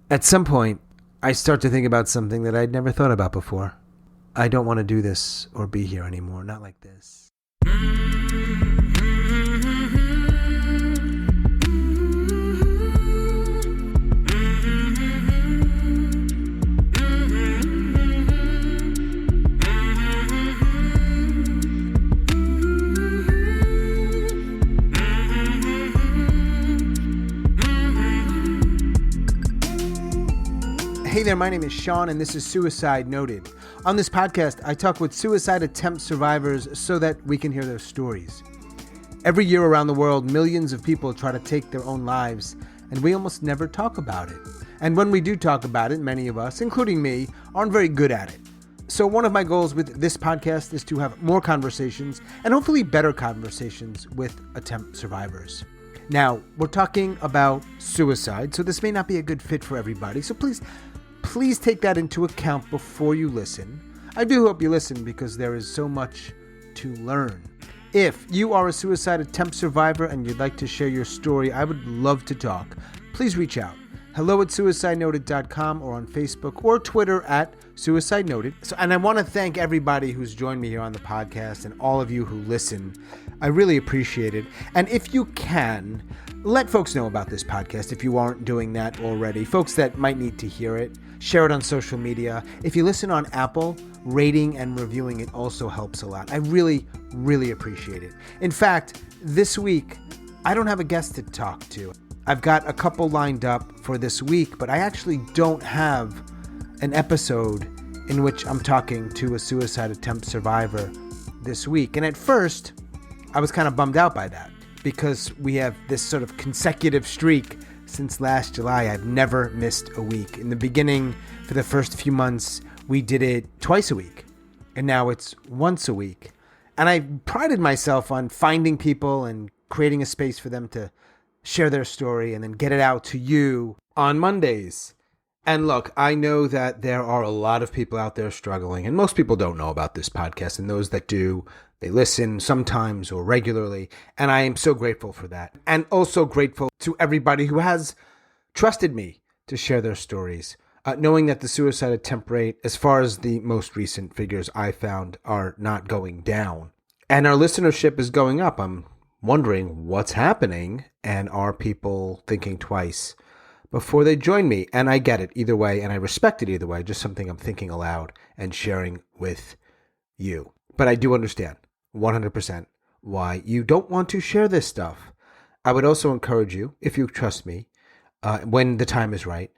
At some point, I start to think about something that I'd never thought about before. I don't want to do this or be here anymore, not like this. Hey there, my name is Sean, and this is Suicide Noted. On this podcast, I talk with suicide attempt survivors so that we can hear their stories. Every year around the world, millions of people try to take their own lives, and we almost never talk about it. And when we do talk about it, many of us, including me, aren't very good at it. So one of my goals with this podcast is to have more conversations, and hopefully better conversations with attempt survivors. Now, we're talking about suicide, so this may not be a good fit for everybody, so please take that into account before you listen. I do hope you listen because there is so much to learn. If you are a suicide attempt survivor and you'd like to share your story, I would love to talk. Please reach out. hello@suicidenoted.com or on Facebook or Twitter @suicidenoted. And I want to thank everybody who's joined me here on the podcast and all of you who listen. I really appreciate it. And if you can, let folks know about this podcast if you aren't doing that already. Folks that might need to hear it. Share it on social media. If you listen on Apple, rating and reviewing it also helps a lot. I really, really appreciate it. In fact, this week, I don't have a guest to talk to. I've got a couple lined up for this week, but I actually don't have an episode in which I'm talking to a suicide attempt survivor this week. And at first, I was kind of bummed out by that because we have this sort of consecutive streak. Since last July, I've never missed a week. In the beginning, for the first few months, we did it twice a week. And now it's once a week. And I prided myself on finding people and creating a space for them to share their story and then get it out to you on Mondays. And look, I know that there are a lot of people out there struggling, and most people don't know about this podcast, and those that do, they listen sometimes or regularly, and I am so grateful for that. And also grateful to everybody who has trusted me to share their stories, knowing that the suicide attempt rate, as far as the most recent figures I found, are not going down. And our listenership is going up. I'm wondering what's happening, and are people thinking twice before they join me? And I get it either way, and I respect it either way, just something I'm thinking aloud and sharing with you. But I do understand 100% why you don't want to share this stuff. I would also encourage you, if you trust me, when the time is right,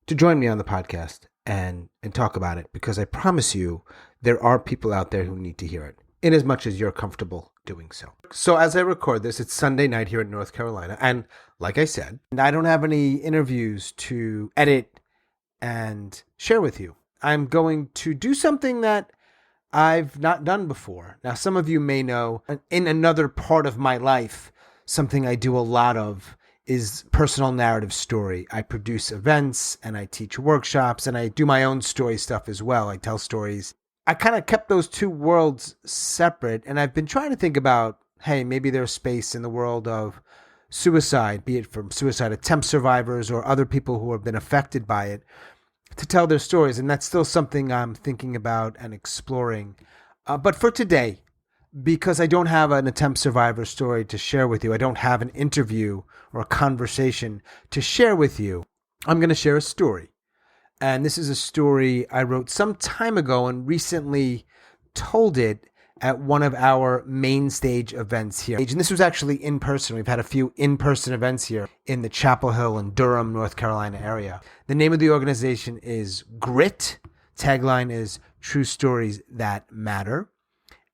to join me on the podcast and talk about it, because I promise you there are people out there who need to hear it, in as much as you're comfortable doing so. So as I record this, it's Sunday night here in North Carolina, and like I said, I don't have any interviews to edit and share with you. I'm going to do something that I've not done before. Now, some of you may know, in another part of my life, something I do a lot of is personal narrative story. I produce events and I teach workshops and I do my own story stuff as well. I tell stories. I kind of kept those two worlds separate, and I've been trying to think about, hey, maybe there's space in the world of suicide, be it from suicide attempt survivors or other people who have been affected by it, to tell their stories. And that's still something I'm thinking about and exploring. But for today, because I don't have an attempt survivor story to share with you, I don't have an interview or a conversation to share with you, I'm going to share a story. And this is a story I wrote some time ago and recently told it at one of our main stage events here. And this was actually in person. We've had a few in-person events here in the Chapel Hill and Durham, North Carolina area. The name of the organization is GRIT. Tagline is True Stories That Matter.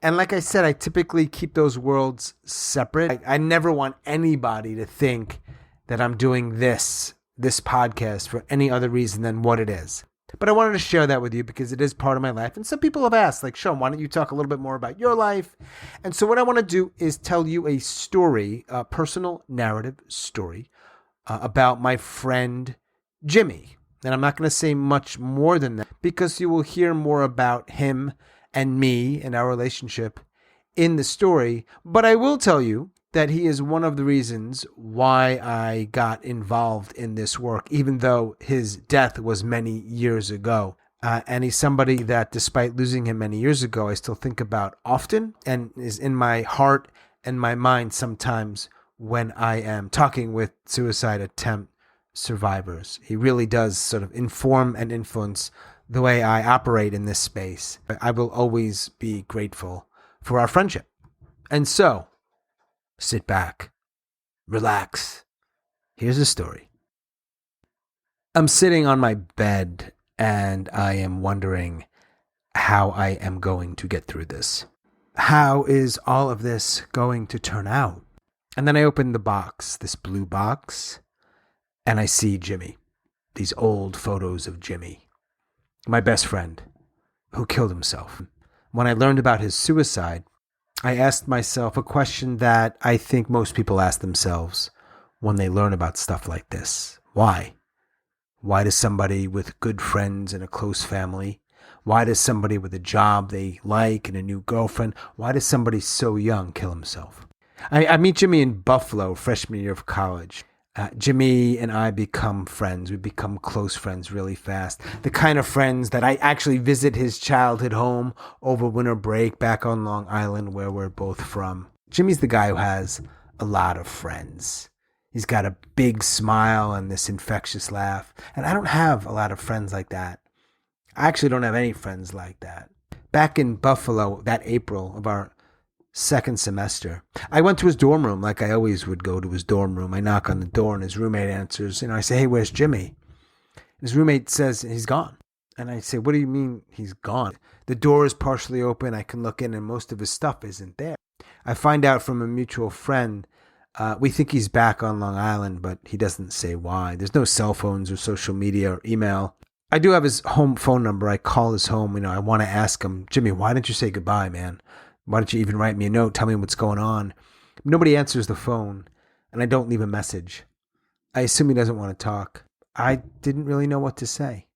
And like I said, I typically keep those worlds separate. I never want anybody to think that I'm doing this podcast for any other reason than what it is. But I wanted to share that with you because it is part of my life. And some people have asked, like, Sean, why don't you talk a little bit more about your life? And so what I want to do is tell you a story, a personal narrative story about my friend Jimmy. And I'm not going to say much more than that because you will hear more about him and me and our relationship in the story. But I will tell you that he is one of the reasons why I got involved in this work, even though his death was many years ago. And he's somebody that, despite losing him many years ago, I still think about often and is in my heart and my mind sometimes when I am talking with suicide attempt survivors. He really does sort of inform and influence the way I operate in this space. I will always be grateful for our friendship. And so, sit back, relax. Here's a story. I'm sitting on my bed and I am wondering how I am going to get through this. How is all of this going to turn out? And then I open the box, this blue box, and I see Jimmy. These old photos of Jimmy, my best friend, who killed himself. When I learned about his suicide, I asked myself a question that I think most people ask themselves when they learn about stuff like this. Why? Why does somebody with good friends and a close family, why does somebody with a job they like and a new girlfriend, why does somebody so young kill himself? I meet Jimmy in Buffalo, freshman year of college. Jimmy and I become friends. We become close friends really fast. The kind of friends that I actually visit his childhood home over winter break back on Long Island, where we're both from. Jimmy's the guy who has a lot of friends. He's got a big smile and this infectious laugh. And I don't have a lot of friends like that. I actually don't have any friends like that. Back in Buffalo, that April of our second semester, I went to his dorm room like I always would go to his dorm room. I knock on the door and his roommate answers. I say, hey, where's Jimmy? His roommate says, he's gone. And I say, what do you mean he's gone? The door is partially open. I can look in and most of his stuff isn't there. I find out from a mutual friend, we think he's back on Long Island, but he doesn't say why. There's no cell phones or social media or email. I do have his home phone number. I call his home. I want to ask him, Jimmy, why didn't you say goodbye, man? Why don't you even write me a note? Tell me what's going on. Nobody answers the phone, and I don't leave a message. I assume he doesn't want to talk. I didn't really know what to say.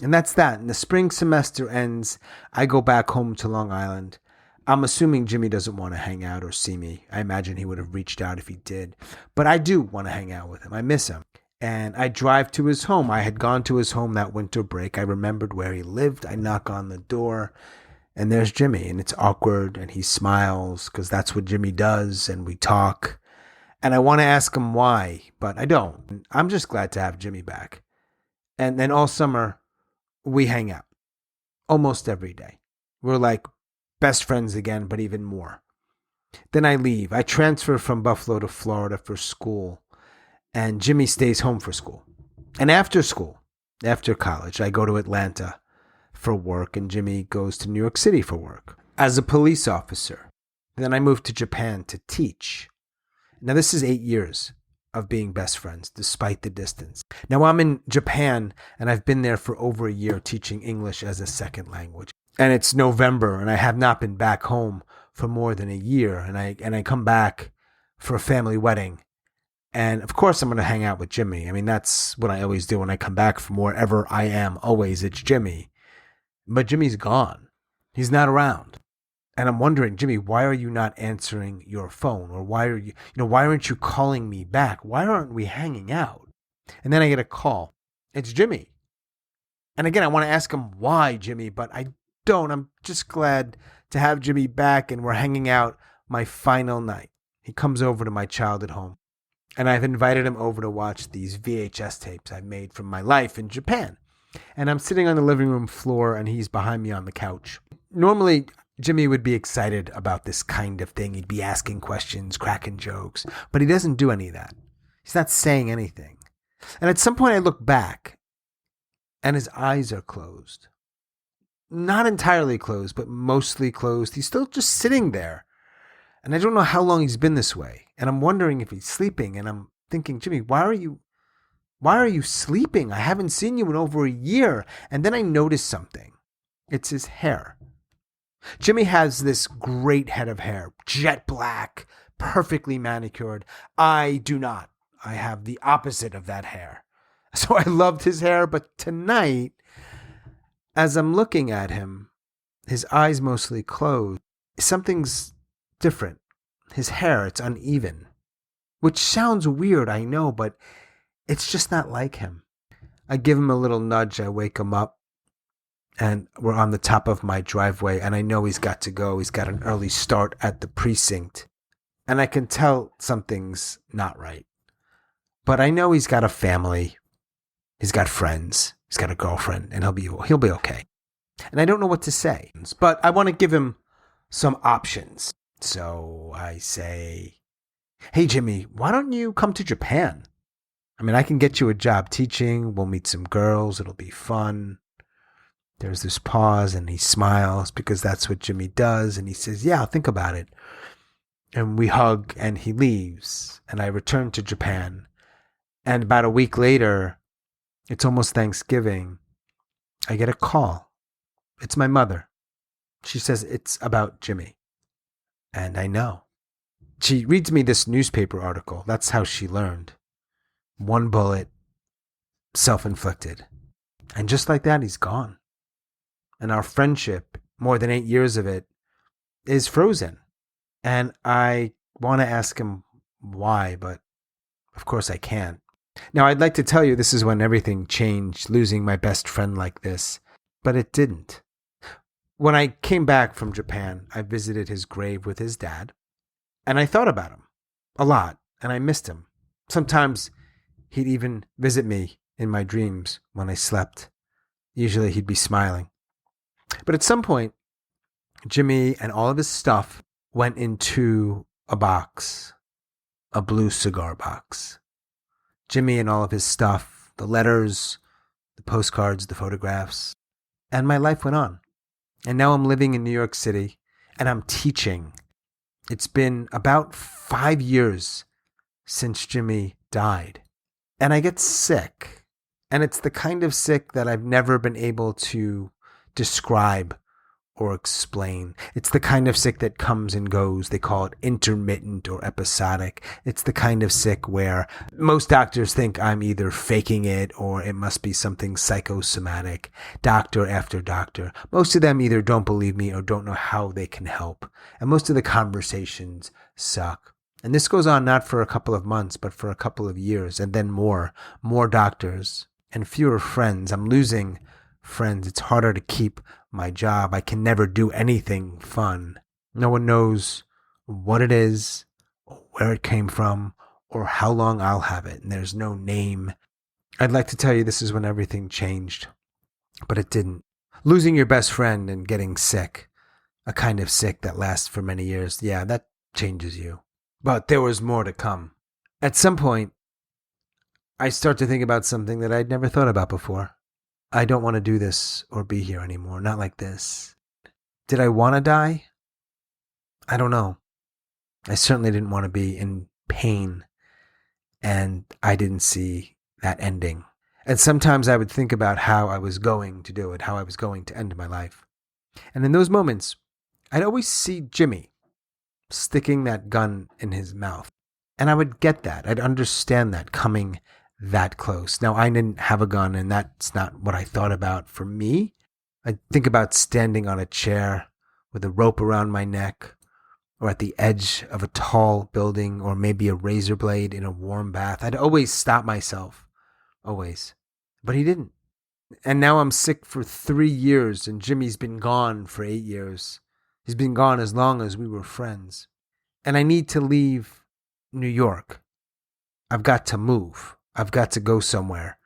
And that's that. And the spring semester ends. I go back home to Long Island. I'm assuming Jimmy doesn't want to hang out or see me. I imagine he would have reached out if he did. But I do want to hang out with him. I miss him. And I drive to his home. I had gone to his home that winter break. I remembered where he lived. I knock on the door. And there's Jimmy, and it's awkward, and he smiles because that's what Jimmy does, and we talk. And I want to ask him why, but I don't. I'm just glad to have Jimmy back. And then all summer, we hang out almost every day. We're like best friends again, but even more. Then I leave. I transfer from Buffalo to Florida for school, and Jimmy stays home for school. And after school, after college, I go to Atlanta for work, and Jimmy goes to New York City for work as a police officer. And then I moved to Japan to teach. Now this is 8 years of being best friends, despite the distance. Now I'm in Japan, and I've been there for over a year teaching English as a second language. And it's November, and I have not been back home for more than a year. And I come back for a family wedding. And of course I'm going to hang out with Jimmy. I mean, that's what I always do when I come back from wherever I am. Always, it's Jimmy. But Jimmy's gone. He's not around. And I'm wondering, Jimmy, why are you not answering your phone? Or why aren't you calling me back? Why aren't we hanging out? And then I get a call. It's Jimmy. And again, I want to ask him why, Jimmy, but I don't. I'm just glad to have Jimmy back, and we're hanging out my final night. He comes over to my childhood home, and I've invited him over to watch these VHS tapes I've made from my life in Japan. And I'm sitting on the living room floor, and he's behind me on the couch. Normally, Jimmy would be excited about this kind of thing. He'd be asking questions, cracking jokes, but he doesn't do any of that. He's not saying anything. And at some point I look back, and his eyes are closed. Not entirely closed, but mostly closed. He's still just sitting there. And I don't know how long he's been this way. And I'm wondering if he's sleeping, and I'm thinking, Jimmy, why are you sleeping? I haven't seen you in over a year. And then I notice something. It's his hair. Jimmy has this great head of hair, jet black, perfectly manicured. I do not. I have the opposite of that hair. So I loved his hair, but tonight, as I'm looking at him, his eyes mostly closed, something's different. His hair, it's uneven. Which sounds weird, I know, but it's just not like him. I give him a little nudge, I wake him up, and we're on the top of my driveway, and I know he's got to go. He's got an early start at the precinct, and I can tell something's not right. But I know he's got a family, he's got friends, he's got a girlfriend, and he'll be okay. And I don't know what to say, but I want to give him some options. So I say, hey, Jimmy, why don't you come to Japan? I mean, I can get you a job teaching. We'll meet some girls. It'll be fun. There's this pause, and he smiles because that's what Jimmy does. And he says, yeah, I'll think about it. And we hug, and he leaves. And I return to Japan. And about a week later, it's almost Thanksgiving, I get a call. It's my mother. She says it's about Jimmy. And I know. She reads me this newspaper article. That's how she learned. One bullet, self-inflicted. And just like that, he's gone. And our friendship, more than 8 years of it, is frozen. And I want to ask him why, but of course I can't. Now, I'd like to tell you this is when everything changed, losing my best friend like this, but it didn't. When I came back from Japan, I visited his grave with his dad, and I thought about him a lot, and I missed him. Sometimes he'd even visit me in my dreams when I slept. Usually he'd be smiling. But at some point, Jimmy and all of his stuff went into a box, a blue cigar box. Jimmy and all of his stuff, the letters, the postcards, the photographs, and my life went on. And now I'm living in New York City, and I'm teaching. It's been about 5 years since Jimmy died. And I get sick. And it's the kind of sick that I've never been able to describe or explain. It's the kind of sick that comes and goes. They call it intermittent or episodic. It's the kind of sick where most doctors think I'm either faking it or it must be something psychosomatic. Doctor after doctor. Most of them either don't believe me or don't know how they can help. And most of the conversations suck. And this goes on not for a couple of months, but for a couple of years, and then more doctors and fewer friends. I'm losing friends. It's harder to keep my job. I can never do anything fun. No one knows what it is, or where it came from, or how long I'll have it. And there's no name. I'd like to tell you this is when everything changed, but it didn't. Losing your best friend and getting sick, a kind of sick that lasts for many years, yeah, that changes you. But there was more to come. At some point, I start to think about something that I'd never thought about before. I don't want to do this or be here anymore. Not like this. Did I want to die? I don't know. I certainly didn't want to be in pain, and I didn't see that ending. And sometimes I would think about how I was going to do it, how I was going to end my life. And in those moments, I'd always see Jimmy sticking that gun in his mouth. And I would get that. I'd understand that coming that close. Now, I didn't have a gun, and that's not what I thought about for me. I'd think about standing on a chair with a rope around my neck, or at the edge of a tall building, or maybe a razor blade in a warm bath. I'd always stop myself. Always. But he didn't. And now I'm sick for 3 years, and Jimmy's been gone for 8 years. He's been gone as long as we were friends. And I need to leave New York. I've got to move. I've got to go somewhere,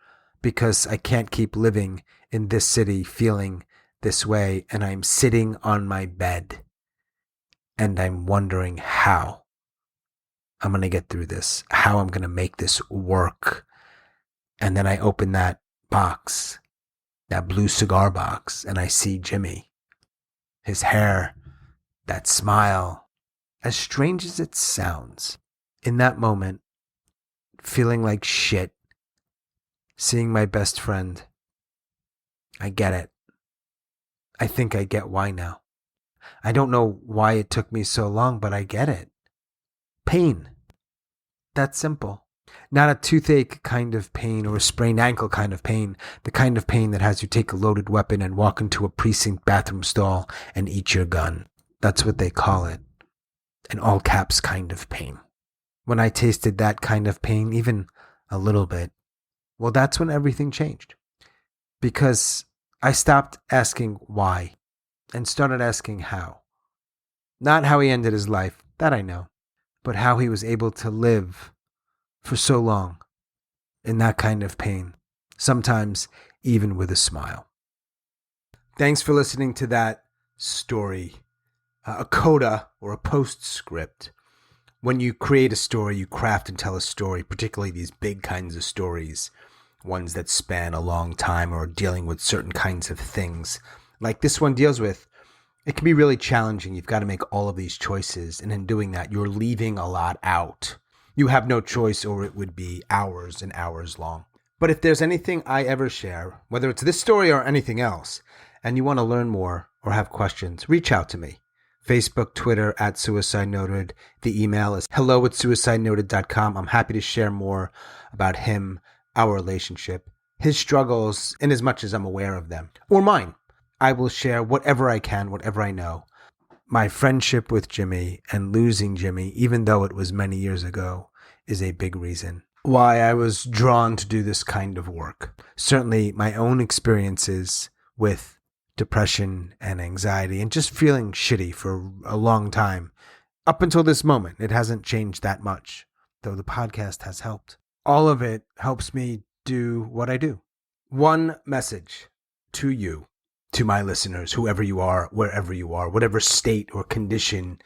because I can't keep living in this city feeling this way. And I'm sitting on my bed, and I'm wondering how I'm going to get through this, how I'm going to make this work. And then I open that box, that blue cigar box, and I see Jimmy. His hair, that smile, as strange as it sounds. In that moment, feeling like shit, seeing my best friend, I get it. I think I get why now. I don't know why it took me so long, but I get it. Pain. That's simple. Not a toothache kind of pain or a sprained ankle kind of pain. The kind of pain that has you take a loaded weapon and walk into a precinct bathroom stall and eat your gun. That's what they call it. an all caps kind of pain. When I tasted that kind of pain, even a little bit, well, that's when everything changed. Because I stopped asking why and started asking how. Not how he ended his life, that I know, but how he was able to live for so long in that kind of pain, sometimes even with a smile. Thanks for listening to that story, a coda or a postscript. When you create a story, you craft and tell a story, particularly these big kinds of stories, ones that span a long time or dealing with certain kinds of things, like this one deals with. It can be really challenging. You've got to make all of these choices, and in doing that, you're leaving a lot out. You have no choice, or it would be hours and hours long. But if there's anything I ever share, whether it's this story or anything else, and you want to learn more or have questions, reach out to me. Facebook, Twitter, @SuicideNoted. The email is hello@suicidenoted.com. I'm happy to share more about him, our relationship, his struggles, in as much as I'm aware of them, or mine. I will share whatever I can, whatever I know. My friendship with Jimmy and losing Jimmy, even though it was many years ago, is a big reason why I was drawn to do this kind of work. Certainly my own experiences with depression and anxiety and just feeling shitty for a long time. Up until this moment, it hasn't changed that much, though the podcast has helped. All of it helps me do what I do. One message to you, to my listeners, whoever you are, wherever you are, whatever state or condition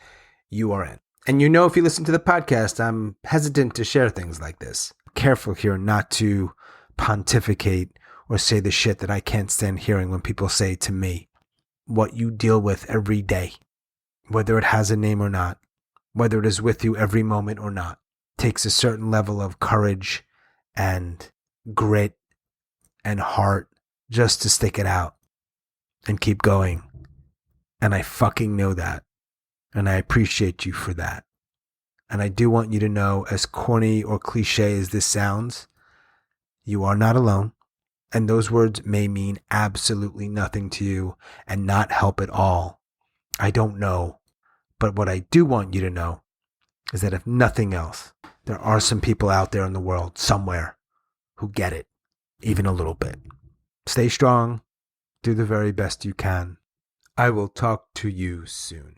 you are in. And if you listen to the podcast, I'm hesitant to share things like this. Careful here not to pontificate or say the shit that I can't stand hearing when people say to me. What you deal with every day, whether it has a name or not, whether it is with you every moment or not, takes a certain level of courage and grit and heart just to stick it out and keep going. And I fucking know that. And I appreciate you for that. And I do want you to know, as corny or cliche as this sounds, you are not alone. And those words may mean absolutely nothing to you and not help at all. I don't know. But what I do want you to know is that if nothing else, there are some people out there in the world somewhere who get it, even a little bit. Stay strong. Do the very best you can. I will talk to you soon.